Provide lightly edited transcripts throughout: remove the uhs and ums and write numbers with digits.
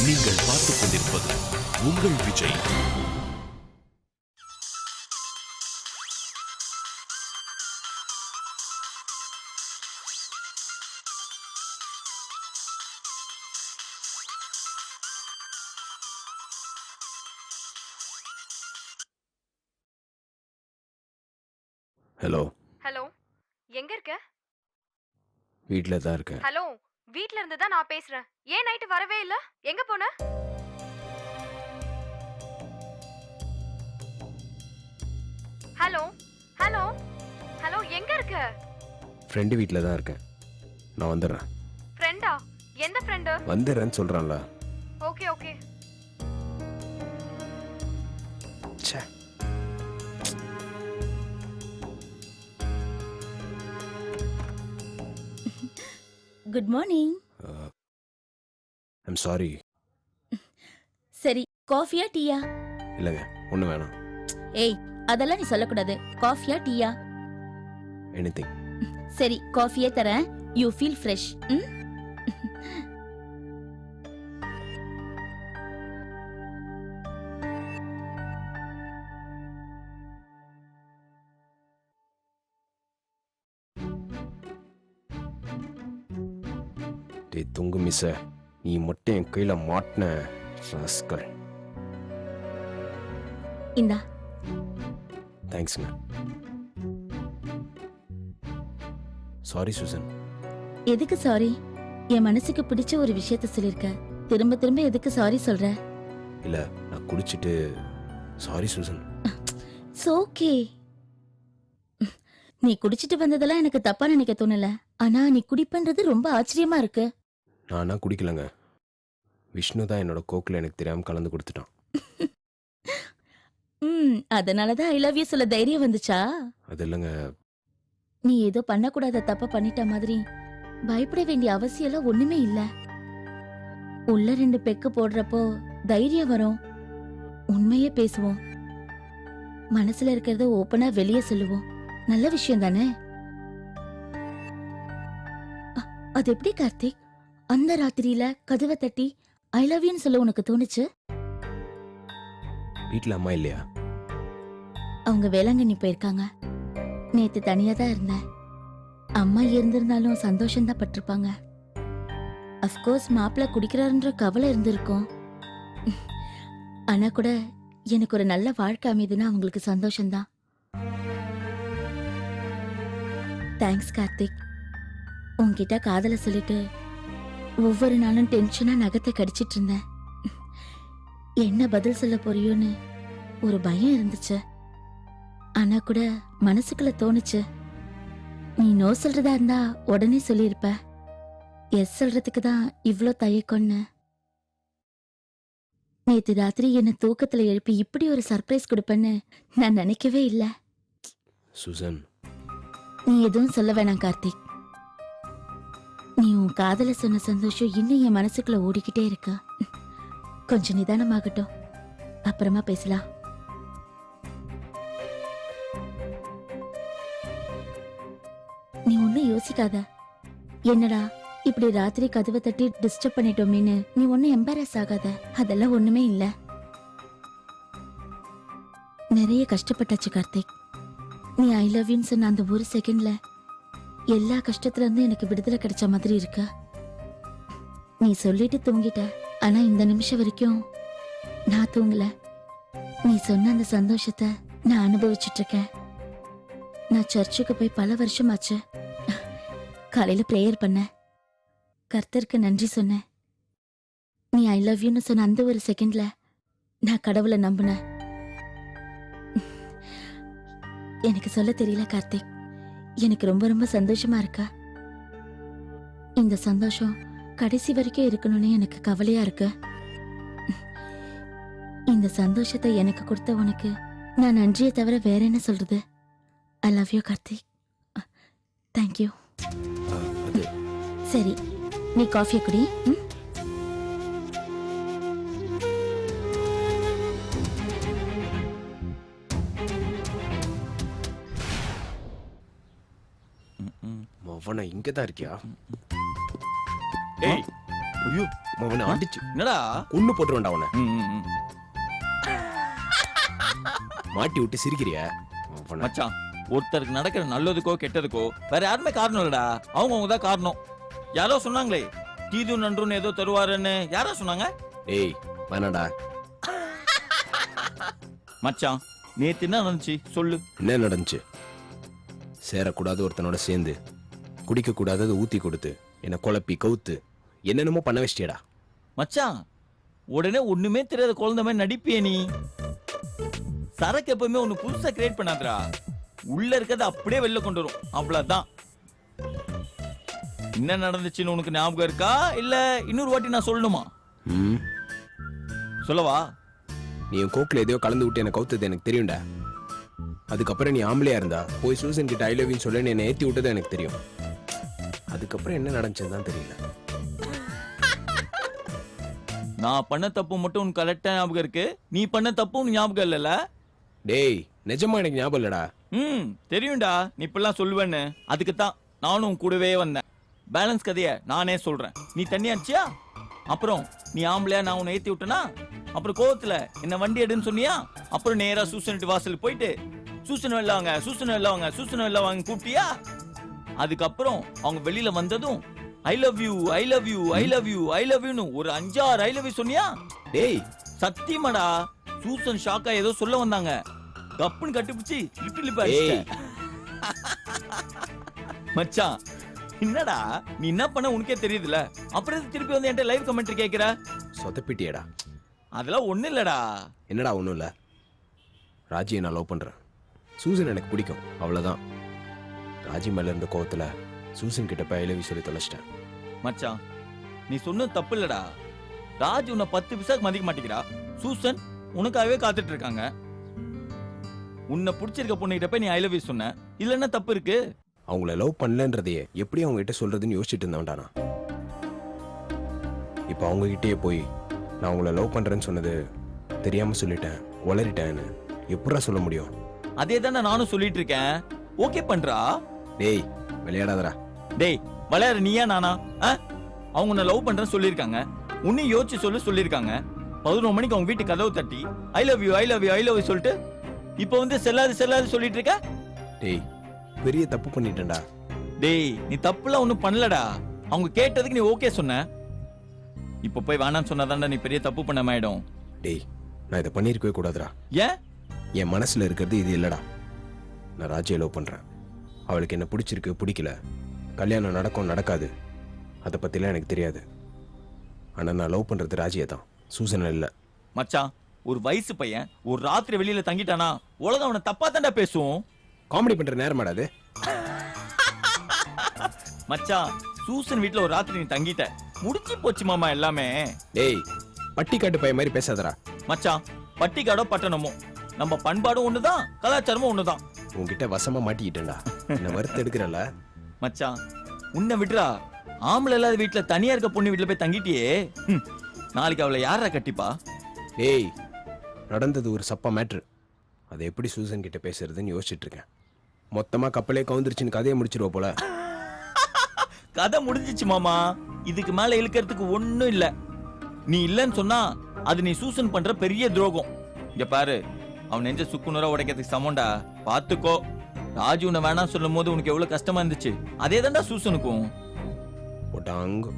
நீங்கள் பார்த்துக் கொண்டிருப்பது உங்கள் விஜய். ஹலோ. ஹலோ, எங்க இருக்க? வீட்ல தான் இருக்கேன். ஹலோ, வீட்ல இருந்து தான் நான் பேசுறேன். ஏன் நைட் வரவே இல்ல? எங்க போன? ஹலோ ஹலோ ஹலோ, எங்க இருக்க? ஃப்ரெண்டு வீட்ல தான் இருக்கேன். நான் வந்துடுறேன். ஃப்ரெண்டா? எந்த ஃப்ரெண்டு? வந்துடுறேன்னு சொல்கிறான்ல. Okay okay. ச்சே. Good morning. I'm sorry. சரி, காஃபியா டீயா? இல்லைங்க, ஒன்றும் வேணாம். ஏய், அதெல்லாம் நீ சொல்லக்கூடாது. காஃபியா டீயா? எனிதிங். சரி, காஃபியே தரேன். You feel fresh. டேய் தொங்கு மிஸ்ஸ, நீ மட்டும் என் கையில் மாட்டின ராஸ்கல். இந்தா. தேங்க்ஸுங்க. Sorry Susan. எதுக்கு சாரி? என் மனசுக்கு பிடிச்ச ஒரு விஷயத்த சொல்லிருக்க. திரும்ப திரும்ப எதுக்கு சாரி சொல்ற? இல்லை, நான் குடிச்சிட்டு சாரி சூசன். ஓகே. நீ குடிச்சிட்டு வந்ததெல்லாம் எனக்கு தப்பா நினைக்க தோணல. ஆனா நீ குடிப்பன்றது ரொம்ப ஆச்சரியமா இருக்கு. நானா குடிக்கலங்க. விஷ்ணு தான் என்னோட கோக்கில் எனக்கு தெரியாமல் கலந்து கொடுத்துட்டான். அதனாலதான் ஐ லவ் யூ சொல்ல தைரியம் வந்துச்சா? அது இல்லைங்க. நீ ஏதோ பண்ணக்கூடாத தப்ப பண்ணிட்ட மாதிரி பயப்பட வேண்டிய அவசியம் எல்லாம் ஒண்ணுமே இல்ல. உள்ள 2 பெக்கு போடுறப்போ தைரியம் வரும். உண்மையே பேசுவோம். மனசுல இருக்கிறத ஓப்பனா வெளியே சொல்லுவோம். நல்ல விஷயம் தானே? அது எப்படி கார்த்திக், அந்த ராத்திரியில கதவை தட்டி ஐ லவ் யூன்னு சொல்ல உனக்கு தோணுச்சு? வீட்டில் அம்மா இல்லையா? அவங்க வேளாங்கண்ணி போயிருக்காங்க. நேத்து தனியா தான் இருந்தேன். அம்மா இருந்திருந்தாலும் சந்தோஷம்தான் பட்டிருப்பாங்க. அஃப்கோர்ஸ் மாப்பிள்ள குடிக்கிறாருன்ற கவலை இருந்திருக்கும். ஆனா கூட எனக்கு ஒரு நல்ல வாழ்க்கை அமைதுன்னா அவங்களுக்கு சந்தோஷம்தான். தேங்க்ஸ் கார்த்திக். உன்கிட்ட காதல சொல்லிட்டு ஒவ்வொரு நாளும் டென்ஷனா நகத்தை கடிச்சிட்டு இருந்தேன். என்ன பதில் சொல்ல போறியோன்னு ஒரு பயம் இருந்துச்சு. ஆனா கூட மனசுக்குள்ள தோணுச்சு, நீ நோ சொல்றதா இருந்தா உடனே சொல்லியிருப்ப. எஸ் சொல்றதுக்கு தான் இவ்ளோ தயக்கம்னு. நேத்து ராத்திரி என்ன தூக்கத்துல எழுப்பி இப்படி ஒரு சர்ப்ரைஸ் கொடுப்பேன்னு நான் நினைக்கவே இல்லை. சுசன், நீ எதுவும் சொல்ல வேணாம் கார்த்திக். நீ உன் காதல சொன்ன சந்தோஷம் இன்னும் என் மனசுக்குள்ள ஓடிக்கிட்டே இருக்கா. கொஞ்சம் நிதானமாகட்டும், அப்புறமா பேசலாம். நீ ஒன்னும் யோசிக்காத. என்னடா இப்படி ராத்திரி கதவை தட்டி டிஸ்டர்ப் பண்ணிட்டோமேன்னு நீ ஒன்னும் எம்பாரஸ் ஆகாத. அதெல்லாம் ஒண்ணுமே இல்ல. நிறைய கஷ்டப்பட்டாச்சு கார்த்திக். நீ ஐ லவ் யூன்னு சொன்ன அந்த ஒரு செகண்ட்ல எல்லா கஷ்டத்துல இருந்து எனக்கு விடுதலை கிடைச்ச மாதிரி இருக்க. நீ சொல்லிட்டு தூங்கிட்ட. ஆனா இந்த நிமிஷம் வரைக்கும் நான் தூங்கல. நீ சொன்ன அந்த சந்தோஷத்தை நான் அனுபவிச்சுட்டு இருக்கேன். நான் சர்ச்சுக்கு போய் பல வருஷமாச்சு. காலையில பிரேயர் பண்ண, கர்த்தருக்கு நன்றி சொன்னேன். நீ ஐ லவ் யூன்னு சொன்ன அந்த ஒரு செகண்ட்ல நான் கடவுளை நம்பினேன். எனக்கு சொல்ல தெரியல கார்த்திக். எனக்கு ரொம்ப ரொம்ப சந்தோஷமா இருக்கா. இந்த சந்தோஷம் கடைசி வரைக்கும் இருக்கணும்னு எனக்கு கவலையா இருக்கு. இந்த சந்தோஷத்தை எனக்கு கொடுத்த உனக்கு நான் நன்றியை தவிர வேற என்ன சொல்றது? ஐ லவ் யூ கார்த்திக். தேங்க்யூ. சரி, நீ காஃபி குடி. மவன இங்க தான் இருக்கியா? ஏய், ஐயோ அவனை அடிச்சு என்னடா கொன்னு போட்டுருவேன்டா அவனை. ம், ம், ம். மாட்டி விட்டு சிரிக்கிறியா அவனை. மச்சான், ஒருத்தருக்கு நடக்கிற நல்லதுக்கோ கெட்டதுக்கோ வேற யாருமே காரணம் இல்லடா, அவங்க தான் காரணம். யாரோ சொன்னாங்களே தீது நன்றுன்னு ஏதோ தருவாருன்னு, யாரோ சொன்னாங்க? ஏய் வேணாடா. மச்சான், நேத்து என்ன நடந்துச்சு சொல்லு. என்ன நடந்துச்சு? சேரக்கூடாது ஒருத்தனோட சேர்ந்து, குடிக்க கூடாதது ஊத்தி கொடுத்து, என்ன குழப்பி கவுத்து என்னென்னமோ பண்ண வச்சிட்டியடா. மச்சான், உடனே ஒண்ணுமே தெரியாத குழந்தை மாதிரி நடிப்பியே நீ. சரக்கு எப்பவுமே ஒண்ணு புதுசா கிரியேட் பண்ணாதடா, உள்ள இருக்கிறத அப்படியே வெளில கொண்டு வரும், அவ்வளவுதான். என்ன நடந்துச்சுன்னு உனக்கு ஞாபகம் இருக்கா, இல்ல இன்னொரு வாட்டி நான் சொல்லணுமா? ம், சொல்லவா? நீ என் கோக்கில் எதையோ கலந்து விட்டு என்ன கவுத்தது எனக்கு தெரியும்டா. அதுக்கப்புறம் நீ ஆம்பளையா இருந்தா போய் சூசன் கிட்ட ஐ லவ் யூன்னு சொல்ல என்னை ஏத்தி விட்டது எனக்கு தெரியும். அதுக்கப்புறம் என்ன நடந்துச்சுன்னு தான் தெரியல. நான் பண்ண தப்பு மட்டும் உனக்கு கரெக்டா ஞாபகம் இருக்கு, நீ பண்ண தப்பு உனக்கு ஞாபகம் இல்லல? டேய் நிஜமா எனக்கு ஞாபகம் இல்லடா. தெரியும்டா நீ இப்பெல்லாம் சொல்லுவேன்னு, அதுக்கு தான் நானும் உன் கூடவே வந்தேன். பேலன்ஸ் கதைய நானே சொல்றேன், நீ தண்ணி அடிச்சியா? அப்புறம் நீ ஆம்பளையா நான் உன்னை ஏத்தி விட்டனா? அப்புறம் கோவத்துல என்ன வண்டி எடுன்னு சொன்னியா? அப்புறம் நேரா சூசன் வாசல் போயிட்டு சூசன் வெளில வாங்க, சூசன் வெளில வாங்க, சூசன் வெளில வாங்க கூப்பிட்டியா? அதுக்கப்புறம் அவங்க வெளியில வந்ததும் I love you, I love you, I love you, I love யூன்னு ஒரு 5-6 ஐ லவ் யூ சொன்னியா? டேய் சத்தியமாடா, சூசன் ஷாக்கா ஏதோ சொல்ல வந்தாங்க, கப்புன்னு கட்டிப்பிடிச்சு லிப் லிப் ஏய் மச்சான், என்னடா நீ என்ன பண்ண உனக்கே தெரியுதுல, அப்புறம் எதுக்கு திருப்பி வந்து என்கிட்ட லைவ் கமெண்ட்ரி கேக்குற? சொதப்பிட்டியடா. அதெல்லாம் ஒண்ணு இல்லடா. என்னடா ஒன்றும் இல்லை, ராஜியை நான் லவ் பண்ணுறேன். சூசன் எனக்கு பிடிக்கும், அவ்வளோதான். ராஜி மேலே இருந்த கோவத்தில் சூசன் கிட்ட போய் ஐ லவ் யூ சொல்லி தொலைச்சிட்டேன். மச்சான், நீ சொன்னது தப்பு இல்லடா. ராஜ் உன்னை 10 பைசாக்கு மதிக்க மாட்டேங்கிறா, சூசன் உனக்காகவே காத்துட்டு இருக்காங்க. உன்னை பிடிச்சிருக்க பொண்ணுகிட்ட போய் நீ ஐ லவ் யூ சொன்ன, இதுல என்ன தப்பு இருக்கு? அவங்கள லவ் பண்ணலன்றதையே எப்படி அவங்க கிட்ட சொல்றதுன்னு யோசிச்சுட்டு இருந்தவன்டா நான். இப்போ அவங்க கிட்டேயே போய் நான் அவங்கள லவ் பண்றேன்னு சொன்னது தெரியாம சொல்லிட்டேன், உளறிட்டேன்னு எப்படா சொல்ல முடியும்? அதே தானே நானும் சொல்லிட்டு இருக்கேன், ஓகே பண்றா. டேய் விளையாடாதடா. டேய் வளையாரு நீயா நானா? அவங்க உன்னை லவ் பண்றேன்னு சொல்லியிருக்காங்க, உன்னையும் யோசிச்சு சொல்லியிருக்காங்க. 11 மணிக்கு அவங்க வீட்டு கதவு தட்டி ஐ love you, I love you, I love you சொல்லிட்டு இப்போ வந்து செல்லாது சொல்லிட்டு இருக்க. டேய் பெரிய தப்பு பண்ணிட்டேன்டா. டேய் நீ தப்புலாம் ஒண்ணும் பண்ணலடா, அவங்க கேட்டதுக்கு நீ ஓகே சொன்ன. இப்போ போய் வேணான்னு சொன்னாதான்டா நீ பெரிய தப்பு பண்ண மாயிடும். டேய் நான் இதை பண்ணியிருக்கவே கூடாதுடா. ஏன்? என் மனசுல இருக்கிறது இது இல்லடா. நான் ராஜியை லவ் பண்றேன், அவளுக்கு என்ன பிடிச்சிருக்கு பிடிக்கல, கல்யாணம் நடக்கும் நடக்காது அதை பத்திலாம் எனக்கு தெரியாது. ஆனா நான் லவ் பண்றது ராஜியை தான், சூசன் இல்ல. மச்சான், ஒரு வயசு பையன் ஒரு ராத்திரி வெளியில தங்கிட்டானா உலகம் அவனை தப்பா தாண்டா பேசும். காமெடி பண்ற நேரமாடா அது. மச்சான், சூசன் வீட்டுல ஒரு ராத்திரி நீ தங்கிட்ட, முடிச்சு போச்சு மாமா எல்லாமே. டேய் பட்டிக்காட்டு பையன் மாதிரி பேசாதடா. மச்சான், பட்டிக்காடோ பட்டணமோ நம்ம பண்பாடும் ஒண்ணுதான், கலாச்சாரமும் ஒண்ணுதான். உன்கிட்ட வசமா மாட்டிக்கிட்டேன்டா, என்ன வறுத்து எடுக்கிறல்ல. மச்சான், உன்னை விடுறா, ஆம்பளை இல்லாத வீட்டுல தனியா இருக்க பொண்ணு வீட்டுல போய் தங்கிட்டியே, நாளைக்கு அவளை யாரா கட்டிப்பா? டேய் நடந்தது ஒரு சப்பா மேட்ரு, அதை எப்படி சூசன் கிட்ட பேசுறதுன்னு யோசிச்சுட்டு இருக்கேன். மொத்தமா கப்பலே கவுந்துருச்சுன்னு கதையை முடிச்சிருவ போல. கதை முடிஞ்சிச்சு மாமா, இதுக்கு மேல இழுக்கிறதுக்கு ஒண்ணும் இல்ல. நீ இல்லன்னு சொன்னா அது நீ சூசன் பண்ற பெரிய துரோகம். இங்க பாரு, அவன் நெஞ்ச சுக்குநூறா உடைக்கிறதுக்கு சமண்டா, பாத்துக்கோ. ராஜு உன்னை வேணாம் சொல்லும் போது உனக்கு எவ்வளவு கஷ்டமா இருந்துச்சு, அதே தான்டா சூசனுக்கும். ஒட்டாங்கு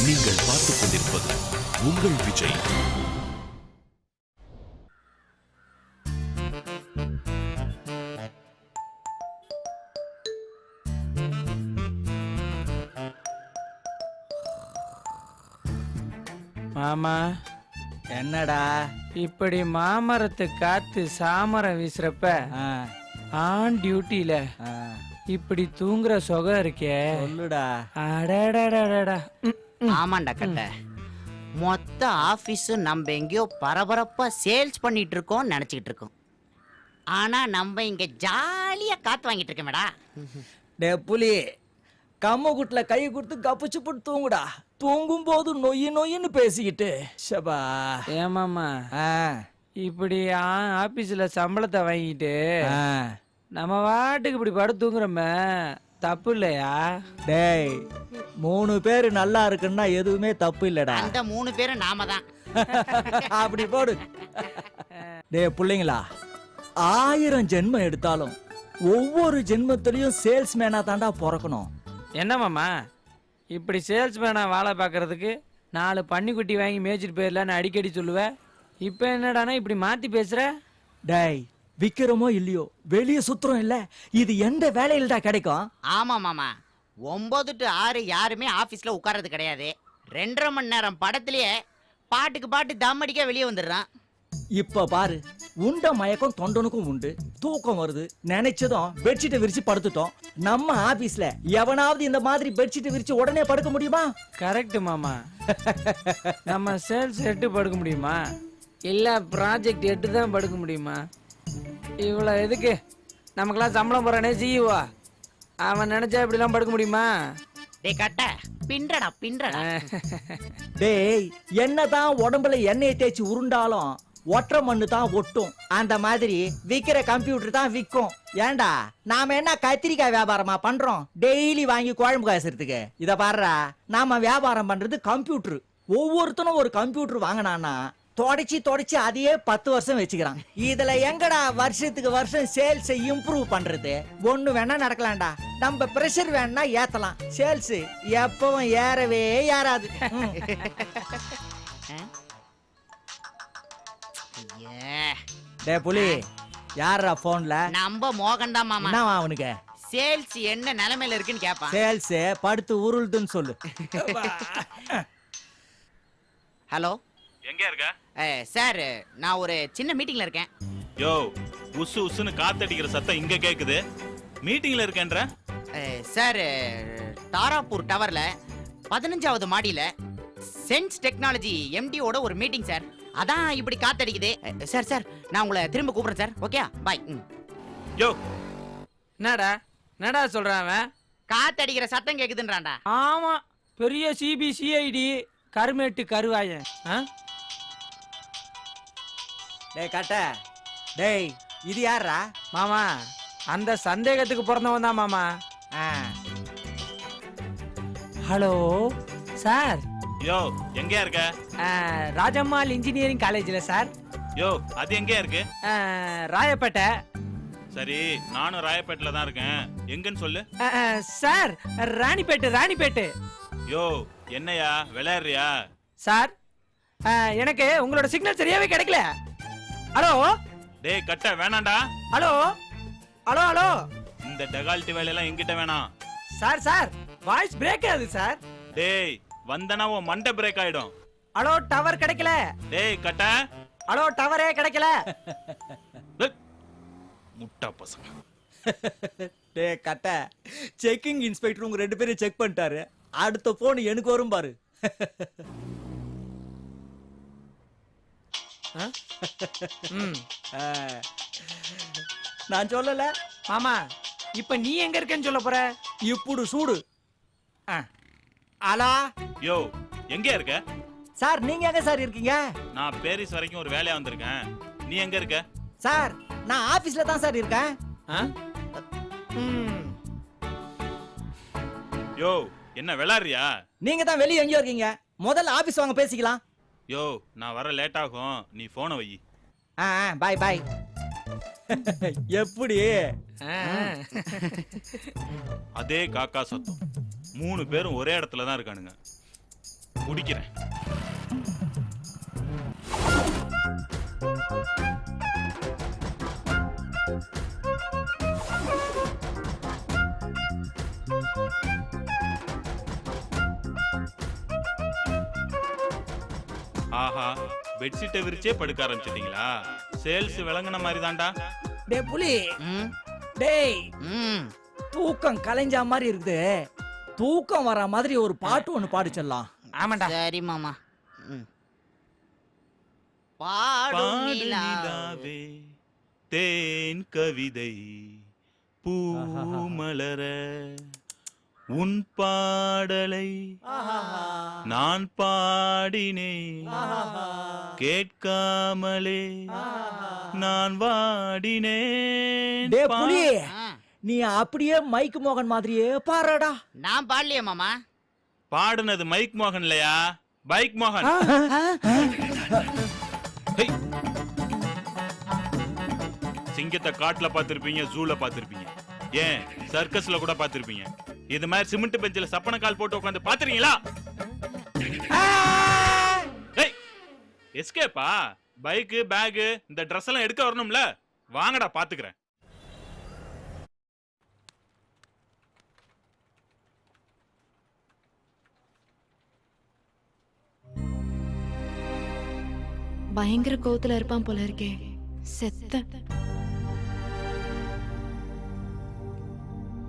நீங்கள் பார்த்துக் கொண்டிருப்பது உங்கள் விஜய். மாமா, என்னடா இப்படி மாமரத்து காத்து சாமரம் வீசுறப்ப ஆன் டியூட்டில இப்படி தூங்குற சுகம் இருக்கே, சொல்லுடா. அடடடடடா. ஆமாண்டா கட்ட, மொத்த ஆபீஸ் நம்ம எங்கேயோ பரபரப்பா சேல்ஸ் பண்ணிட்டு இருக்கோம் நினைச்சுக்கிட்டு இருக்கோம். ஆனா நம்ம இங்க ஜாலியா காத்து வாங்கிட்டு இருக்கோமேடா. டே புலி, கம்மகுட்ல கை கொடுத்து கப்புச்சு போட்டு தூங்குடா. தூங்கும் போது நொய்யின்னு பேசிக்கிட்டு ஷபா. ஏமாமா, இப்படி ஆபீஸ்ல சம்பளத்தை வாங்கிட்டு நம்ம வாட்டுக்கு இப்படி படுத்து தூங்குறோமே தப்பு இல்லையா? டேய் 3 பேர் நல்லா இருக்குன்னா எதுவுமே தப்பு இல்லடா. அந்த 3 பேரும் நாம தான். அப்படி போடு. டேய் புள்ளைங்களா, 1000 ஜென்மம் எடுத்தாலும் ஒவ்வொரு ஜென்மத்திலையும் சேல்ஸ்மேனா தாண்டா பிறக்கணும். என்ன மாமா இப்படி சேல்ஸ்மேனா வேலை பார்க்கறதுக்கு 4 பன்னிக்குட்டி வாங்கி மேய்ச்சிட்டு போயிடலான்னு அடிக்கடி சொல்லுவேன். இப்போ என்னடானா இப்படி மாத்தி பேசுற? டேய் விக்கிறோமோ இல்லையோ வெளியே சுத்துறோம் இல்ல, இது எந்த வேலையில்டா கிடைக்கும்? ஆமா மாமா, 9 to 6 யாருமே ஆபீஸ்ல உட்கார்றது கிடையாது. 2.5 மணி நேரம் படத்திலேயே பாட்டுக்கு பாட்டு தம் அடிக்க வெளியே வந்துடுறான். இப்ப பாரு, உண்ட மயக்கம் தொண்டனுக்கும் உண்டு. தூக்கம் வருது நினைச்சதும் பெட்ஷீட்டை விரிச்சு படுத்துட்டோம். நம்ம ஆபீஸ்ல எவனாவது இந்த மாதிரி பெட்ஷீட்டை விரிச்சு உடனே படுக்க முடியுமா? கரெக்ட் மாமா. நம்ம சேல்ஸ் 8 படுக்க முடியுமா? இல்ல ப்ராஜெக்ட் 8 தான் படுக்க முடியுமா? இவ்வளோ எதுக்கு? நமக்கெல்லாம் சம்பளம் போறானே சிஇஓ, அவன் நினைச்சா இப்படிலாம் படுக்க முடியுமா? டேய் கட்ட பின்றடா பின்றடா. டேய் என்னதான் உடம்புல எண்ணெய் தேய்ச்சி உருண்டாலும் ஒற்றை மண்ணு தான் ஒட்டும். அந்த மாதிரி விக்கிற கம்ப்யூட்டர் தான் விற்கும். ஏண்டா நாம என்ன கத்திரிக்காய் வியாபாரமா பண்றோம் டெய்லி வாங்கி குழம்பு காசுறதுக்கு? இத பாருடா, நாம வியாபாரம் பண்றது கம்ப்யூட்டர். ஒவ்வொருத்தனும் ஒரு கம்ப்யூட்டர் வாங்கினான்னா தொடச்சி அதையே 10 வருஷம் வச்சுக்கிறான். இதுல எங்கடா வருஷத்துக்கு வருஷம் சேல்ஸ் இம்ப்ரூவ் பண்றது? ஒண்ணு வேணா நடக்கலாம்டா. நம்ம பிரஷர் வேணா ஏத்தலாம், சேல்ஸ் எப்பவும் ஏறவே ஏறாது. டே புலி, யாரா போன்ல? நம்ம மோகன் தான் மாமா. என்னவா அவனுக்கு? சேல்ஸ் என்ன நிலைமையில இருக்குன்னு கேட்பான். சேல்ஸ் படுத்து உருளுதுன்னு சொல்லு. ஹலோ, எங்க இருக்க? சார் நான் ஒரு சின்ன மீட்டிங்ல இருக்கேன். யோ, உசு உசுன்னு காத்தடிக்கிற சத்தம் இங்க கேக்குது. மீட்டிங்ல இருக்கேன்ற? சார் தாராப்பூர் டவர்ல 15வது மாடியில சென்ஸ் டெக்னாலஜி எம்டியோட ஒரு மீட்டிங் சார். அதான் இப்படி காத்தடிக்குது. சார் சார் நான் உங்களை திரும்ப கூப்பிடுறேன் சார். Okay bye. யோ, என்னடா சொல்றான் அவன்? காத்தடிக்கிற சத்தம் கேக்குதுன்றான்டா. ஆமா, பெரிய சிபிசிஐடி கருமேட்டு கருவாயன். டேய் கட்ட, டேய் இது யாரா? மாமா அந்த சந்தேகத்துக்கு பிறந்தவன் தான் மாமா. Hello sir. யோ எங்க இருக்க? ராஜம்மாள் இன்ஜினியரிங் காலேஜில் சார். யோ அது எங்க இருக்கு? ராயப்பேட்டை. சரி, நானும் ராயப்பேட்டில தான் இருக்கேன். எங்கன்னு சொல்லு. சார் ராணிப்பேட்டு. யோ என்னையா விளையாடுறியா? சார் எனக்கு உங்களோட சிக்னல் சரியாவே கிடைக்கல. ஹலோ. டேய் கட்ட வேணாண்டா. ஹலோ. இந்த டெகால்ட்டி வேலையெல்லாம் என்கிட்ட வேணாம். சார் வாய்ஸ் பிரேக் ஆகுது சார். டேய் வந்தனா உன் மண்டை பிரேக் ஆயிடும். ஹலோ டவர் கிடைக்கல. டேய் கட்ட. ஹலோ டவரே கிடைக்கல. முட்டா பசங்க. டேய் கட்ட, செக்கிங் இன்ஸ்பெக்டர் உங்க 2 பேரும் செக் பண்ணிட்டாரு. அடுத்த போன் எனக்கு வரும் பாரு. நான் சொல்லல மாமா. இப்ப நீ எங்க இருக்கேன்னு சொல்ல போற? இப்படி சூடு. அலா. யோ எங்க இருக்க? சார் நீங்க எங்க சார் இருக்கீங்க? நான் பாரிஸ் வரைக்கும் ஒரு வேலையா வந்திருக்கேன். நீ எங்க இருக்க? சார் நான் ஆபீஸ்ல தான் சார் இருக்கேன். யோ என்ன விளையாடுறியா? நீங்க தான் வெளிய எங்கயோ இருக்கீங்க. முதல்ல ஆபீஸ் வாங்க பேசிக்கலாம். யோ நான் வர லேட் ஆகும், நீ போனை வை. பாய். எப்படி? அதே காக்கா சத்தம். 3 பேரும் ஒரே இடத்துல தான் இருக்கானுங்க. குடிக்கிறேன். ஆஹா, பெட்ஷீட்டை விரிச்சே படுக்க ஆரம்பிச்சிட்டீங்களா? சேல்ஸ் விளங்குன மாதிரி தான்டா. டேய் புலி, ம் டேய் ம் தூக்கம் கலைஞ்சா மாதிரி இருக்குது. தூக்கம் வர மாதிரி ஒரு பாட்டு ஒண்ணு பாடிச்சிடலாம். ஆமாண்டா. சரி மாமா. பாடு பாடும் நிலா. நிலாவே, தேன் கவிதை பூ மலர உன் பாடலை நான் பாடினேன், கேட்காமலே நான் வாடினேன். டே புலி, நீ அப்படியே மைக் மோகன் மாதிரியே பாருடா. நான் பாடலையே மாமா. பாடுனது மைக் மோகன் இல்லையா, பைக் மோகன். ஹேய். சிங்கத்தை காட்டுல பாத்திருப்பீங்க, ஜூல பாத்திருப்பீங்க, ஏன் சர்க்கஸ்ல கூட பாத்திருப்பீங்க. இது மாதிரி சிமெண்ட் பெஞ்சில சப்பன கால் போட்டு உட்காந்து பாத்துறீங்களா? எஸ்கேப்பா? பைக்கு பேகு இந்த ட்ரெஸ் எல்லாம் எடுக்க வரணும்ல, வாங்கடா பாத்துக்கிறேன். பயங்கர கோவத்துல இருப்பான் போல இருக்கே. செத்த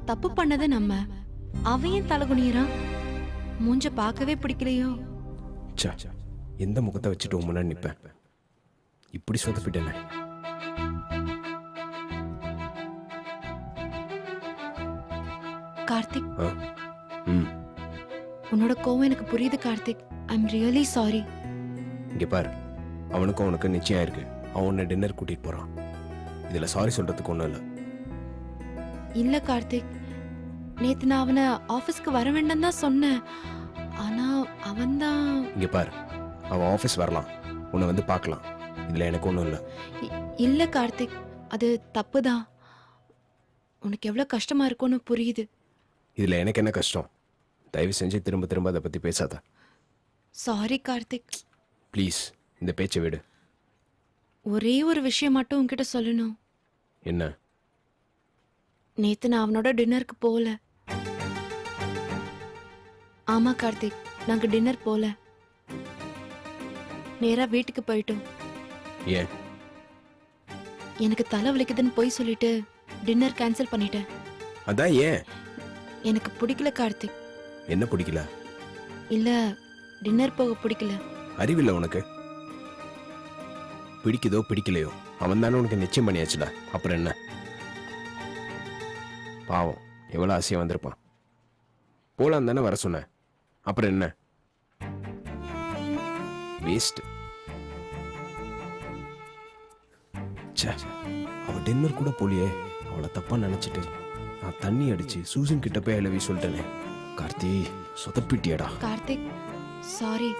தப்பு பண்ணது நம்ம, அவையும் தலகுனியறான். மூஞ்ச பார்க்கவே பிடிக்கலையோ? ச்சே, எந்த முகத்தை வச்சுட்டு உன் முன்னாடி நிப்பேன்? இப்படி சொதப்பிட்டேனே. கார்த்திக், ம் உன்னோட கோவம் எனக்கு புரியுது Karthik. I am really sorry. இங்க பாரு, அவனுக்கும் உனக்கு நிச்சயம் இருக்கு. அவன் உன்னை டின்னர் கூட்டிட்டு போறான். இதுல சாரி சொல்றதுக்கு ஒண்ணும் இல்லை. இல்ல கார்த்திக், நேத்து நான் அவனை ஆபீஸ்க்கு வர வேண்டாம் தான் சொன்னேன். ஆனா அவன் தான். இங்க பாரு, அவன் ஆபீஸ் வரலாம், உன்னை வந்து பார்க்கலாம். இதுல எனக்கு ஒண்ணும் இல்லை. இல்ல கார்த்திக், அது தப்புதான். உனக்கு எவ்வளவு கஷ்டமா இருக்கும்னு புரியுது. இதுல எனக்கு என்ன கஷ்டம்? தயவு செஞ்சு திரும்ப திரும்ப அதை பத்தி பேசாத. சாரி கார்த்திக். ப்ளீஸ், இந்த பேச்சை விடு. ஒரே ஒரு விஷயம் மட்டும் உன்கிட்ட சொல்லணும். என்ன? நேத்து நான் அவனோட டின்னருக்கு போகல. ஆமா கார்த்திக், நாங்க டின்னர் போல. நேரா வீட்டுக்கு போயிட்டோம். ஏன்? எனக்கு தலை வலிக்குதுன்னு போய் சொல்லிட்டு டின்னர் கேன்சல் பண்ணிட்டேன். அதான் ஏன்? எனக்கு பிடிக்கல கார்த்திக். என்ன பிடிக்கல? இல்ல, டின்னர் போக பிடிக்கல. அறிவில்லை உனக்கு? பிடிக்குதோ பிடிக்கலையோ, அவன் தானே உனக்கு நிச்சயம் பண்ணியாச்சுடா. அப்புறம் என்ன? பாவம், எவ்வளோ ஆசையா வந்திருப்பான். போலாம் தானே வர சொன்ன. அப்புறம் என்ன? வேஸ்ட். அவ டின்னர் கூட போலியே. அவளை தப்பா நினைச்சிட்டு நான் தண்ணி அடிச்சு சூசன் கிட்ட போய் ஐலவி சொல்லிட்டேனே. கார்த்தி, சொதப்பிட்டியடா. கார்த்திக், சாரி.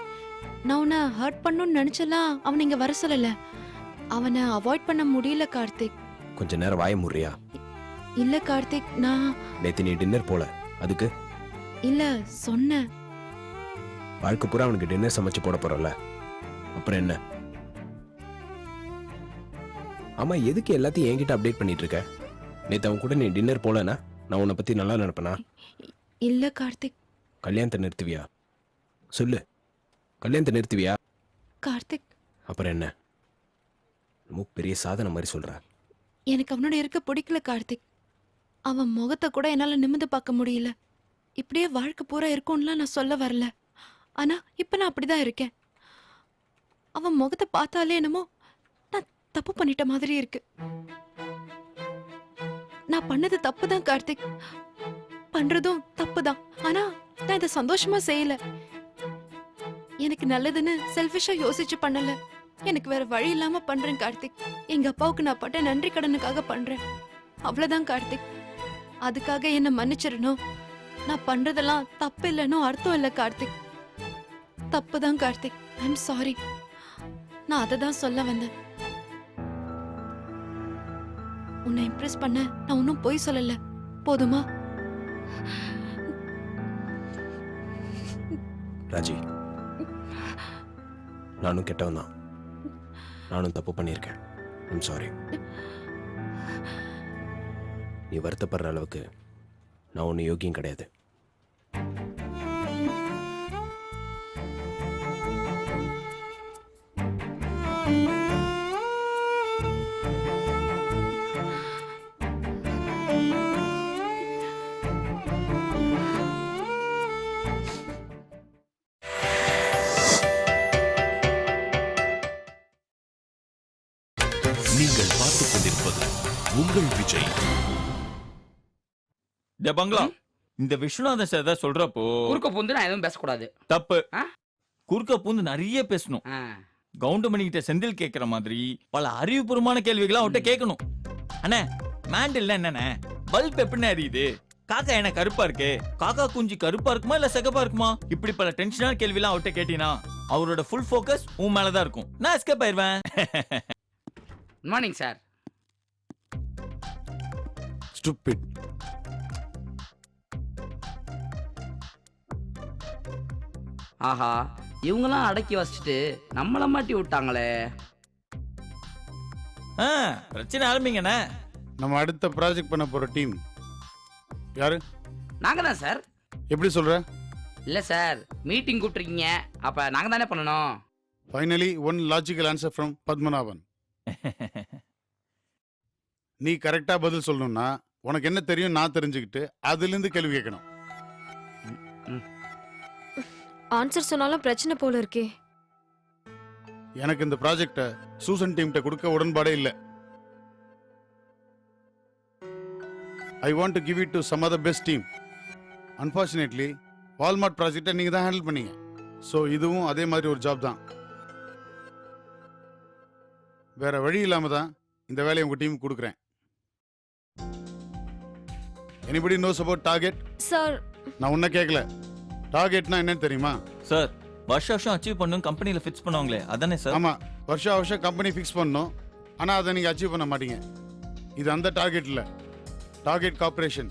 நான் உன்னை ஹர்ட் பண்ணணும்னு நினைச்சலாம் அவனை இங்க வர சொல்லல. அவனை அவாய்ட் பண்ண முடியல கார்த்திக். கொஞ்ச நேரம் வாய முறியா? இல்ல கார்த்திக், நான் நேத்து நீ டின்னர் போல, அதுக்கு? இல்ல சொன்னேன். வாழ்க்கை பூரா அவனுக்கு டின்னர் சமைச்சு போட போறல, அப்புறம் என்ன? ஆமா, எதுக்கு எல்லாத்தையும் என்கிட்ட அப்டேட் பண்ணிட்டு இருக்க? நேத்து அவன் கூட நீ டின்னர் போலனா நான் உன்னை பத்தி நல்லா நினைப்பனா? இல்ல கார்த்திக். கல்யாணத்தை நிறுத்துவியா? சொல்லு, கல்யாணத்தை நிறுத்துவியா? கார்த்திக், அப்புறம் என்ன? ரொம்ப பெரிய சாதனை மாதிரி சொல்ற. எனக்கு அவனோட இருக்க பிடிக்கல கார்த்திக். அவன் முகத்தை கூட என்னால நிமிர்ந்து பார்க்க முடியல. இப்படியே வாழ்க்கை பூரா இருக்கும்லாம் நான் சொல்ல வரல. ஆனா இப்ப நான் அப்படிதான் இருக்கேன். அவன் முகத்தை பார்த்தாலே என்னமோ நான் தப்பு பண்ணிட்ட மாதிரி இருக்கு. நான் பண்ணது தப்பு தான் கார்த்திக். பண்றதும் தப்பு தான். ஆனா நான் இதை சந்தோஷமா செய்யல. எனக்கு நல்லதுன்னு செல்ஃபிஷா யோசிச்சு பண்ணல. எனக்கு வேற வழி இல்லாம பண்றேன் கார்த்திக். எங்க அப்பாவுக்கு நான் பட்ட நன்றி கடனுக்காக பண்றேன். அவ்வளவுதான் கார்த்திக். அதுக்காக என்ன மன்னிச்சிடணும். நான் பண்றதெல்லாம் தப்பு இல்லைன்னு அர்த்தம் இல்ல கார்த்திக். தப்புதான் கார்த்திக். I am sorry. நான் அதை தான் சொல்ல வந்தேன். உன்னை இம்ப்ரெஸ் பண்ண நான் ஒன்னும் போய் சொல்லல. போதுமா? ராஜி, நானும் கெட்டவன் தான். நானும் தப்பு பண்ணியிருக்கேன். I'm sorry. நீ வருத்தப்படுற அளவுக்கு நான் ஒன்றும் யோகியம் கிடையாது. நீங்கள் பார்த்துக் கொண்டிருப்பது உங்கள் விஜய். டே பங்களா, இந்த விஸ்வநாதன் சார் தான் சொல்றப்போ குறுக்க பூந்து நான் எதுவும் பேசக்கூடாது. தப்பு. ஆ? குறுக்க பூந்து நிறைய பேசணும். ஆ. கவுண்டமணி கிட்ட செந்தில் கேக்குற மாதிரி பல அறிவுபூர்வமான கேள்விகளை அவட்ட கேட்கணும். அண்ணே மேண்டில் என்னண்ணே பல்ப் எப்படின்னு அறியுது? காக்கா என்ன கருப்பா இருக்கு? காக்கா குஞ்சு கருப்பா இருக்குமா இல்ல சிகப்பா இருக்குமா? இப்படி பல டென்ஷனான கேள்விலாம் அவட்ட கேட்டீனா அவரோட ஃபுல் ஃபோக்கஸ் உன் மேலதான் இருக்கும். நான் எஸ்கேப் ஆயிருவேன். Good morning sir. Stupid. ஆஹா, இவங்கெல்லாம் அடக்கி வச்சுட்டு நம்மள மாட்டி விட்டாங்களே. பிரச்சனை ஆரம்பிங்கண்ணே. நம்ம அடுத்த ப்ராஜெக்ட் பண்ண போற டீம் யாரு? நாங்க தான் சார். எப்படி சொல்ற? இல்ல சார், மீட்டிங் கூப்பிட்டுருக்கீங்க, அப்ப நாங்க தானே பண்ணணும். Finally one logical answer from Padmanabhan. நீ கரெக்டா பதில் சொல்லணும்னா உனக்கு என்ன தெரியும் நான் தெரிஞ்சுக்கிட்டு அதுல இருந்து கேள்வி கேட்கணும். ஆன்சர் சொன்னாலும் பிரச்சனை போல இருக்கே. எனக்கு இந்த ப்ராஜெக்ட சூசன் டீம்கிட்ட கொடுக்க உடன்பாடே இல்லை. I want to give it to some other best team. Unfortunately Walmart ப்ராஜெக்டை நீங்க தான் ஹேண்டில் பண்ணீங்க. ஸோ இதுவும் அதே மாதிரி ஒரு ஜாப் தான். வேற வழி இல்லாம தான் இந்த வேலையை உங்க டீமுக்கு கொடுக்குறேன். Anybody nose about target? Sir, நான் உன்ன கேட்கல. டார்கெட்னா என்னன்னு தெரியுமா? சார், வருஷம் அச்சீவ் பண்ணும் கம்பெனில ஃபிக்ஸ் பண்ணுவாங்களே அதானே சார்? ஆமா, வருஷம் கம்பெனி ஃபிக்ஸ் பண்ணணும். ஆனா அதை நீங்க அச்சீவ் பண்ண மாட்டீங்க. இது அந்த டார்கெட் இல்ல. Target corporation,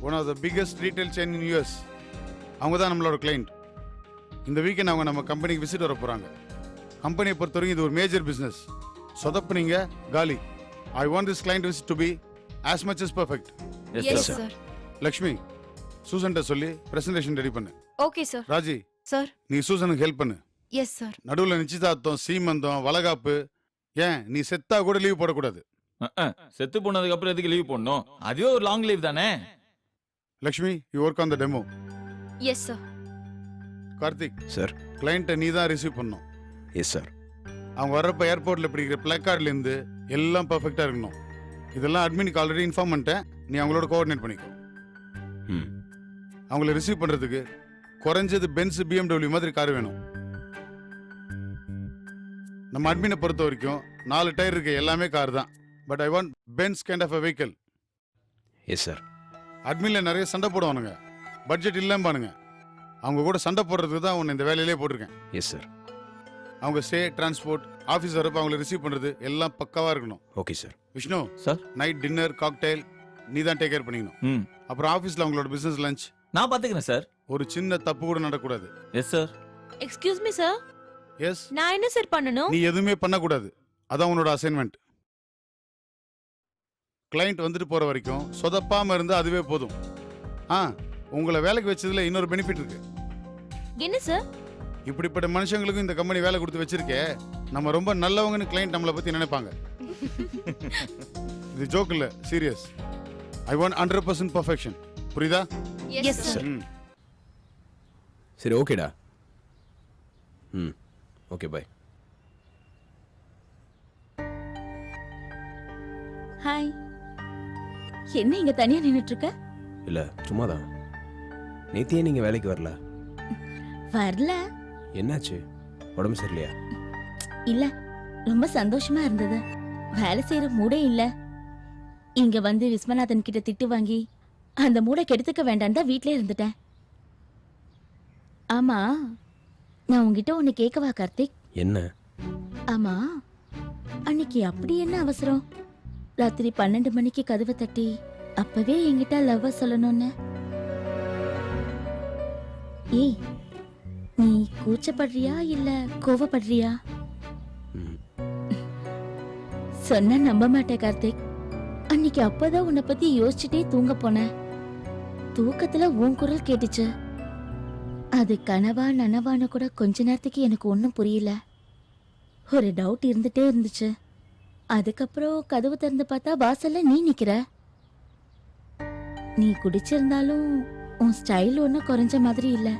one of the biggest retail chain in US. அவங்க தான் நம்மளோட கிளைண்ட். இந்த வீக்கெண்ட் அவங்க நம்ம கம்பெனிக்கு விசிட் வர போறாங்க. கம்பெனியை பொறுத்தவரைக்கும் இது ஒரு மேஜர் பிசினஸ். சொதப்புனீங்க காலி. I want this client visit to be as much as perfect. Yes sir. Lakshmi, சூசன்ட்ட சொல்லி பிரசன்டேஷன் ரெடி பண்ணு. Okay sir. ராஜி, சார். நீ சூசனுக்கு ஹெல்ப் பண்ணு. Yes sir. நடுவுல நிச்சயதார்த்தம், சீமந்தம், வளகாப்பு, ஏன் நீ செத்தா கூட லீவ் போடக்கூடாது. செத்து போனதுக்கு அப்புறம் எதுக்கு லீவ் போடணும்? அதுவே ஒரு லாங் லீவ் தானே. Lakshmi, you work on the demo. Yes sir. Karthik sir. கிளைண்ட்டை நீ தான் ரிசீவ் பண்ணணும். Yes sir. அவங்க வர்றப்ப ஏர்போர்ட்ல பிடிக்கிற பிளக்கார்ட்ல இருந்து எல்லாம் பர்ஃபெக்டா இருக்கணும். இதெல்லாம் அட்மினுக்கு ஆல்ரெடி இன்ஃபார்ம் பண்ணிட்டேன். நீ அவங்களோட கோஆர்டினேட் பண்ணிக்கோ. அவங்கள ரிசீவ் பண்றதுக்கு குறைஞ்சது பென்ஸ் BMW மாதிரி கார் வேணும். நம்ம அட்மினை பொறுத்த வரைக்கும் 4 டயர் இருக்கு, எல்லாமே கார் தான். But I want Benz kind of a vehicle. Yes sir. அட்மின்ல நிறைய சண்டை போடுவானுங்க, பட்ஜெட் இல்லம்பானுங்க. அவங்க கூட சண்டை போடுறதுக்கு தான் உன்னை இந்த வேலையிலே போட்டிருக்கேன். S sir. அவங்க ஸ்டே, டிரான்ஸ்போர்ட், ஆஃபீஸ் வரப்ப அவங்களை ரிசீவ் பண்றது எல்லாம் பக்காவா இருக்கணும். Okay sir. Vishnu sir. Night dinner, cocktail நீ தான் டேக் கேர் பண்ணிக்கணும். அப்புறம் ஆஃபீஸ்ல அவங்களோட பிசினஸ் லஞ்ச் நான் பாத்துக்கிறேன் சார். ஒரு சின்ன தப்பு கூட நடக்கூடாது. Yes sir. Excuse me sir. Yes. நான் என்ன சார் பண்ணணும்? நீ எதுவுமே பண்ணக்கூடாது. அதான் உன்னோட அசைன்மெண்ட். கிளைண்ட் வந்துட்டு போற வரைக்கும் சொதப்பாம இருந்தா அதுவே போதும். உங்களை வேலைக்கு வச்சதுல இன்னொரு பெனிஃபிட் இருக்கு. என்ன சார்? இப்படிப்பட்ட மனுஷங்களுக்கும் இந்த கம்பெனி வேலை கொடுத்து வச்சிருக்கே, நம்ம ரொம்ப நல்லவங்கன்னு கிளைண்ட் நம்மளை பத்தி நினைப்பாங்க. இது ஜோக் இல்ல, சீரியஸ். I want 100% perfection. புரியுதா? Yes sir. சரி, ஓகேடா. Okay, bye. ஹாய். என்ன இங்க தனியா நின்னுட்டு இருக்க? இல்ல, சும்மாதான். நேத்தியே நீங்க வேலைக்கு வரல. வரல. என்னாச்சு? உடம்பு சரியில்லையா? இல்ல, ரொம்ப சந்தோஷமா இருந்தது. வேலை செய்யற மூடே இல்ல. இங்க வந்து விஸ்வநாதன் கிட்ட திட்டு வாங்கி அந்த மூடை கெடுத்துக்க வேண்டாம் தான் வீட்லயே இருந்துட்டேன். ஆமா, நான் உங்ககிட்ட ஒண்ணு கேட்கவா கார்த்திக்? என்ன? ஆமா, அன்னைக்கு அப்படி என்ன அவசரம்? ராத்திரி 12 மணிக்கு கதவை தட்டி அப்பவே என்கிட்ட லவ்வ சொல்லணும்னு. ஏய், நீ கூச்சப்படுறியா இல்ல கோவப்படுறியா? சொன்னா நம்ப மாட்டேன் கார்த்திக். அன்னைக்கு அப்பதான் உன்னை பத்தி யோசிச்சுட்டே தூங்க போனேன். தூக்கத்துல உன் குரல் கேட்டுச்சு. அது கனவா நனவான்னு கூட கொஞ்ச நேரத்துக்கு எனக்கு ஒன்றும் புரியல. ஒரு டவுட் இருந்துட்டே இருந்துச்சு. அதுக்கப்புறம் கதவு திறந்து பார்த்தா வாசல்ல நீ நிக்கிற. நீ குடிச்சிருந்தாலும் உன் ஸ்டைல் ஒன்றும் குறைஞ்ச மாதிரி இல்ல.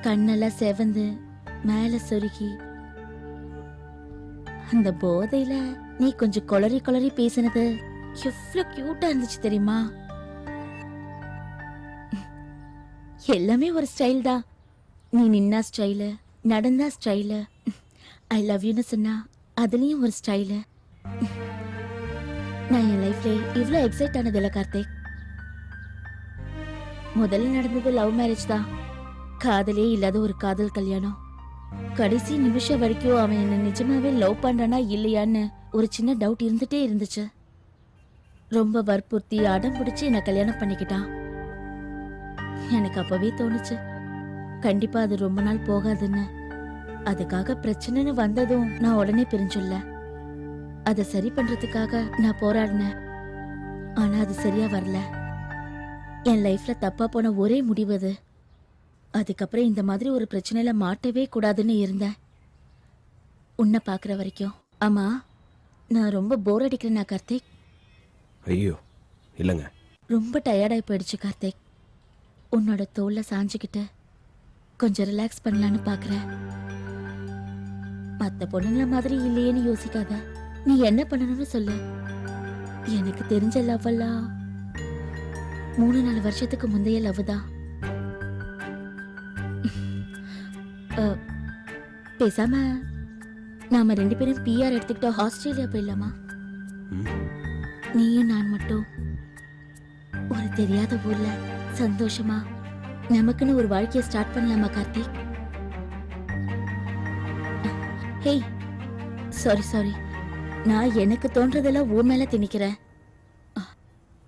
கண்ணெல்லாம் செவந்து மேல சொருகி, அந்த போதையில நீ கொஞ்சம் கொளறி கொளறி பேசினது எவ்வளவு கியூட்டா இருந்துச்சு தெரியுமா? எல்லாமே ஒரு ஸ்டைல் தான். நீ நின்னா ஸ்டைலு, நடந்தா ஸ்டைலு, ஐ லவ் யூன்னு சொன்னா அதுலயும் ஒரு ஸ்டைலு. நான் என் லைஃப்ல இவ்வளோ எக்ஸைட் ஆனதில்ல கார்த்திக். முதல்ல நடந்தது லவ் மேரேஜ் தான். காதலே இல்லாத ஒரு காதல் கல்யாணம். கடைசி நிமிஷம் வரைக்கும் அவன் என்ன நிஜமாவே லவ் பண்றானா இல்லையான்னு ஒரு சின்ன டவுட் இருந்துட்டே இருந்துச்சு. ரொம்ப வற்புறுத்தி அடம் பிடிச்சி என்ன கல்யாணம் பண்ணிக்கிட்டான். எனக்கு அப்பவே தோணுச்சு கண்டிப்பா அது ரொம்ப நாள் போகாதுன்னு. அதுக்காக பிரச்சனைன்னு வந்ததும் நான் உடனே பிரிஞ்சுல்ல. அதை சரி பண்றதுக்காக நான் போராடினேன். ஆனா அது சரியா வரல. என் லைஃப்ல தப்பா போன ஒரே முடிவு அது. அதுக்கப்புறம் இந்த மாதிரி ஒரு பிரச்சனையில மாட்டவே கூடாதுன்னு இருந்தேன், உன்னை பாக்குற வரைக்கும். ஆமா, நான் ரொம்ப போர் அடிக்கிறேனா கார்த்திக்? ஐயோ இல்லைங்க. ரொம்ப டயர்டாகி போயிடுச்சு கார்த்திக். உன்னோட தோல்ல சாஞ்சுக்கிட்டு கொஞ்சம் ரிலாக்ஸ் பண்ணலான்னு பார்க்குறேன். மற்ற பொண்ணுங்கள மாதிரி இல்லையேன்னு யோசிக்காத. நீ என்ன பண்ணணும்னு சொல்லு. எனக்கு தெரிஞ்ச லவ் எல்லாம் 3-4 வருஷத்துக்கு முந்தைய லவ் தான். பேசாம நாம 2 பேரும் PR எடுத்துக்கிட்ட ஆஸ்திரேலியா போயிடலாமா? நீயும் நான் மட்டும் ஒரு தெரியாத ஊர்ல சந்தோஷமா நமக்குன்னு ஒரு வாழ்க்கையை ஸ்டார்ட் பண்ணலாமா கார்த்திக்? ஹேய், சாரி, நான் எனக்கு தோன்றதெல்லாம் ஊர் மேல திணிக்கிறேன்.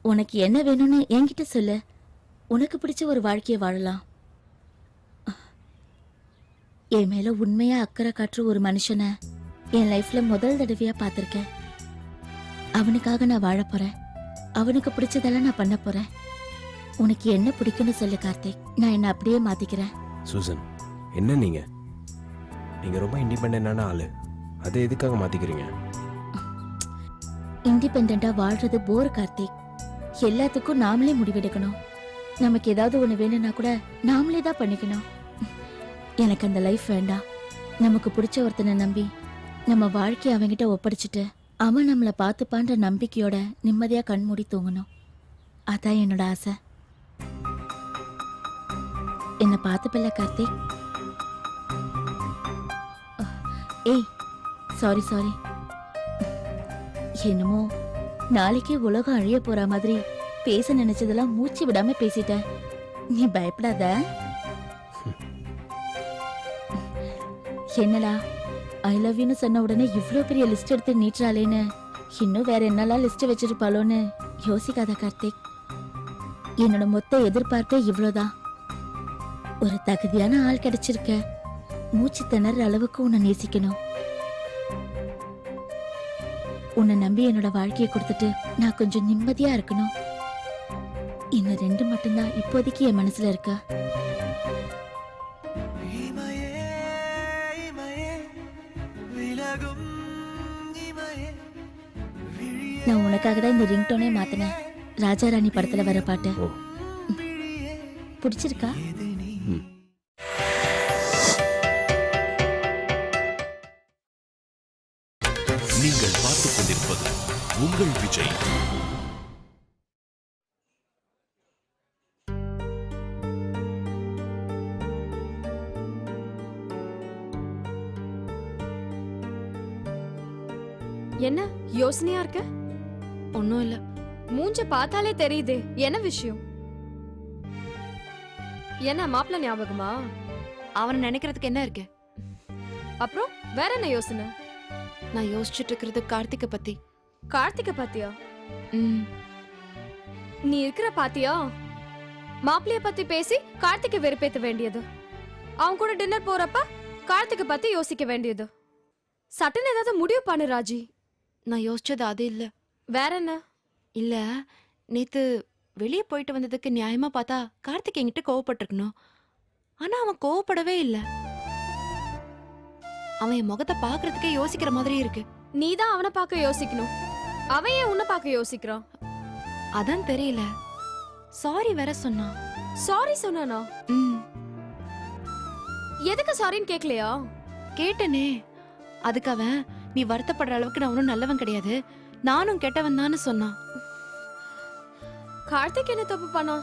உனக்கு என்ன வேணும்னு என்கிட்ட சொல்லு. உனக்கு பிடிச்ச ஒரு வாழ்க்கையை வாழலாம். என் மேல உண்மையா அக்கறை காட்டுற ஒரு மனுஷனை என் லைஃப்ல முதல் தடவையா பார்த்திருக்கேன். அவனுக்காக நான் வாழ போறேன். அவனுக்கு பிடிச்சதெல்லாம் நான் பண்ண போறேன். உனக்கு என்ன பிடிக்கும்னு சொல்லு கார்த்திக், நான் என்ன அப்படியே மாத்திக்கிறேன். சூசன், என்ன நீங்க ரொம்ப இண்டிபெண்டான ஆளு. அதை எதுக்காக மாத்திக்கிறீங்க? இண்டிபெண்டா வாழ்றது போர் கார்த்திக். எல்லாத்துக்கும் நாமளே முடிவெடுக்கணும். நமக்கு ஏதாவது ஒண்ணு வேணும்னா கூட நாமளே தான் பண்ணிக்கணும். எனக்கு அந்த லைஃப் வேண்டாம். நமக்கு பிடிச்ச ஒருத்தனை நம்பி நம்ம வாழ்க்கையை அவங்கிட்ட ஒப்படைச்சிட்டு அவன் நம்மளை பார்த்துப்பான்ற நம்பிக்கையோட நிம்மதியா கண்மூடி தூங்கணும். அதான் என்னோட ஆசை. என்ன பார்த்துப்பில்ல கார்த்திக்? ஏய், சாரி. என்னமோ நாளைக்கே உலகம் அழிய போற மாதிரி பேச நினைச்சதெல்லாம் மூச்சு விடாம பேசிட்டேன். நீ பயப்படாத. என்னடா ஐ லவ் யூன்னு சொன்ன உடனே இவ்ளோ பெரிய லிஸ்ட் எடுத்து நீட்டுறாளேன்னு, இன்னும் வேற என்னெல்லாம் லிஸ்ட் வச்சிருப்பாளோன்னு யோசிக்காத கார்த்திக். என்னோட மொத்த எதிர்பார்ப்பே இவ்வளோதான். ஒரு தகுதியான ஆள் கிடைச்சிருக்க. மூச்சு திணற அளவுக்கு உன்னை நேசிக்கணும். உன்னை நம்பி என்னோட வாழ்க்கையை கொடுத்துட்டு நான் கொஞ்சம் நிம்மதியா இருக்கணும். இன்னும் 2 மட்டும்தான் இப்போதைக்கு என் மனசுல இருக்க. நான் உனக்காக தான் இந்த ரிங்டோனே மாத்தினேன். ராஜா ராணி படத்துல வர பாட்டு. பிடிச்சிருக்கா? நீங்கள் பார்த்துக் கொண்டிருப்பது உங்கள் விஜய். என்ன யோசனையா இருக்க? ஒன்னும் இல்ல. மூஞ்ச பார்த்தாலே தெரியுதே, என்ன விஷயம்? என்ன மாப்பிள்ள ஞாபகமா? அவனை நினைக்கிறதுக்கு என்ன இருக்கு? அப்புறம் வேற என்ன யோசனை? நான் யோசிச்சுட்டு இருக்கிறது கார்த்திக பத்தி. கார்த்திக பத்தியா? நீ இருக்கிற பாத்தியா? மாப்பிள்ளைய பத்தி பேசி கார்த்திகை வெறுப்பேத்த வேண்டியது, அவன் கூட டின்னர் போறப்ப கார்த்திகை பத்தி யோசிக்க வேண்டியது. சட்டுன்னு ஏதாவது முடிவு பண்ணு ராஜி. நான் யோசிச்சது அது இல்ல. வேற என்ன? இல்ல, நேத்து வெளியே போயிட்டு வந்ததுக்கு நியாயமா பார்த்தா கார்த்திக் என்கிட்ட கோவப்பட்டிருக்கணும். ஆனா அவன் கோவப்படவே இல்லை. அவன் என் முகத்தை பாக்குறதுக்கே யோசிக்கிற மாதிரி இருக்கு. நீதான் அவனை பார்க்க யோசிக்கணும். அவன் ஏன் உன்னை பார்க்க யோசிக்கிறான்? அதான் தெரியல. சாரி வேற சொன்னான். சாரி சொன்னானா? எதுக்கு சாரின்னு கேட்கலையா? கேட்டனே. அதுக்கு அவன், நீ வருத்தப்படுற அளவுக்கு நான் ஒன்னும் நல்லவன் கிடையாது, நானும் கெட்டவன் தான்னு சொன்னான். கார்த்திக் என்ன தப்பு பண்ணா?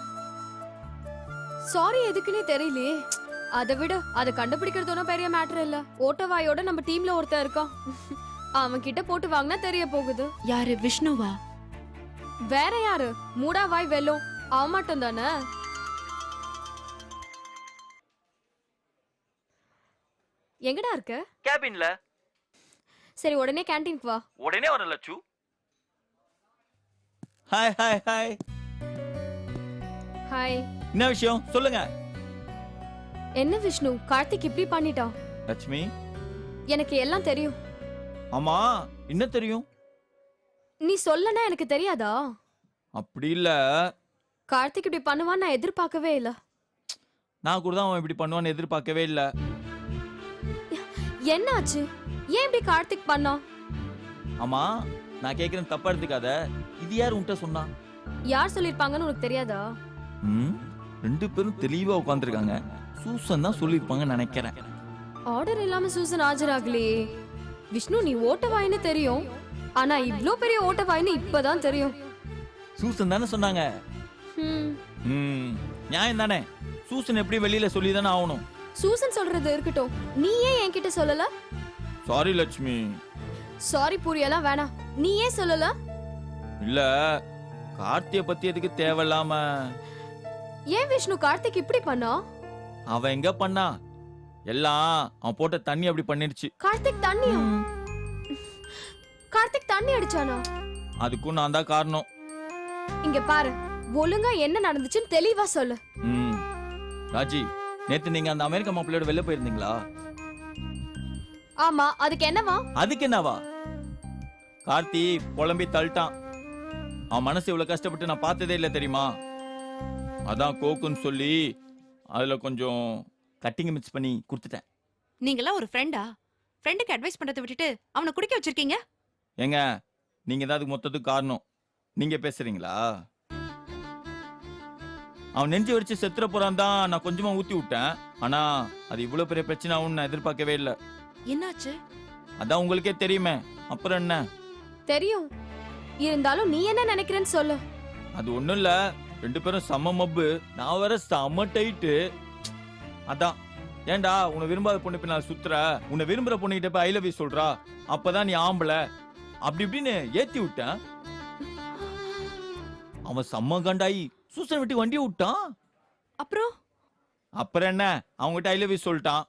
சாரி எதுக்குன்னே தெரியலையே. அதை விட அதை கண்டுபிடிக்கிறது ஒன்றும் பெரிய மேட்டர் இல்ல. ஓட்டவாயோட நம்ம டீம்ல ஒருத்தன் இருக்கான். அவன் கிட்ட போட்டு வாங்கினா தெரிய போகுது. யாரு, விஷ்ணுவா? வேற யாரு? மூடாவாய் வெல்லும். அவன் மட்டும் தானே. எங்கடா இருக்க? கேபின்ல. சரி உடனே கேண்டீனுக்கு வா. உடனே வர Latchu. Hi hi hi. Hi. என்ன விஷயம் சொல்லுங்க. என்ன விஷ்ணு, கார்த்திக் இப்படி பண்ணிட்டான்? லட்சுமி. எனக்கு எல்லாம் தெரியும். ஆமா, என்ன தெரியும்? நீ சொல்லனா எனக்கு தெரியாதா? அப்படி இல்ல. கார்த்திக் இப்படி பண்ணுவான்னு நான் எதிர்பார்க்கவே இல்ல. நான் கூட தான் அவன் இப்படி பண்ணுவான்னு எதிர்பார்க்கவே இல்ல. என்னாச்சு? ஏன் இப்படி கார்த்திக் பண்ணா? ஆமா, நான் கேக்குறேன், தப்பா எடுத்துக்காத. இது யார் உன்கிட்ட சொன்னா? யார் சொல்லிருப்பாங்கன்னு உனக்கு தெரியாதா? ரெண்டு பேரும் தெளிவா உட்காந்துருக்காங்க. சூசன் தான் சொல்லிருப்பாங்கன்னு நினைக்கிறேன். ஆர்டர் இல்லாம சூசன் ஆஜராகலையே. விஷ்ணு, நீ ஓட்டவாயின்னு தெரியும், ஆனா இவ்ளோ பெரிய ஓட்டவாயின்னு இப்பதான் தெரியும். சூசன் தானே சொன்னாங்க. நியாயம் தானே. சூசன் எப்படி வெளியில சொல்லி தானே ஆகணும். சூசன் சொல்றது இருக்கட்டும், நீ ஏன் என்கிட்ட சொல்லல? சாரி லட்சுமி. சாரி புரியலாம் வேணாம். நீ ஏன் சொல்லல? இல்ல, கார்த்திய பத்தி எதுக்கு தேவையில்லாம. ஏன் விஷ்ணு கார்த்திக் இப்படி பண்ணா? அவன் எங்க பண்ணா? எல்லாம் அவன் போட்ட தண்ணி அப்படி பண்ணிடுச்சு. கார்த்திக் தண்ணியா? கார்த்திக் தண்ணி அடிச்சானா? அதுக்கும் நான் தான் காரணம். இங்க பாரு, ஒழுங்கா என்ன நடந்துச்சுன்னு தெளிவா சொல்லு. ராஜி, நேத்து நீங்க அந்த அமெரிக்க மாப்பிள்ளையோட வெளில போயிருந்தீங்களா? ஆமா, அதுக்கு என்னவா? அதுக்கு என்னவா? கார்த்தி புலம்பி தள்ளிட்டான். அவன் மனசு இவ்வளவு கஷ்டப்பட்டு நான் பார்த்ததே இல்லை தெரியுமா? அதான் கோக்குன்னு சொல்லி அதுல கொஞ்சம் கட்டிங் மிக்ஸ் பண்ணி கொடுத்துட்டேன். நீங்களாம் ஒரு ஃப்ரெண்டா? ஃப்ரெண்டுக்கு அட்வைஸ் பண்றதை விட்டுட்டு அவனை குடிக்க வச்சிருக்கீங்க. ஏங்க, நீங்க தான் அதுக்கு மொத்தத்துக்கு காரணம். நீங்க பேசுறீங்களா? அவன் நெஞ்சு வச்சு செத்துற போறான் தான் நான் கொஞ்சமா ஊத்தி விட்டேன். ஆனா அது இவ்வளவு பெரிய பிரச்சனை ஆகும் நான் எதிர்பார்க்கவே இல்லை. என்னாச்சு? அதான் உங்களுக்கே தெரியுமே. அப்புறம் என்ன? தெரியும், இருந்தாலும் நீ என்ன நினைக்கிறேன்னு சொல்லு. அது ஒண்ணும் இல்ல, ரெண்டு பேரும் செம்ம மப்பு, நான் வேற செம்ம டைட்டு. அதான். ஏன்டா உன்னை விரும்பாத பொண்ணு போய் நான் சுத்துற? உன்னை விரும்புற பொண்ணுகிட்ட போய் ஐ லவ் யூ சொல்றா, அப்பதான் நீ ஆம்பளை அப்படி இப்படின்னு ஏத்தி விட்டேன். அவன் செம்ம கண்டாயி சூசன் விட்டு வண்டியை விட்டான். அப்புறம் அப்புறம் என்ன, அவங்ககிட்ட ஐ லவ் யூ சொல்லிட்டான்.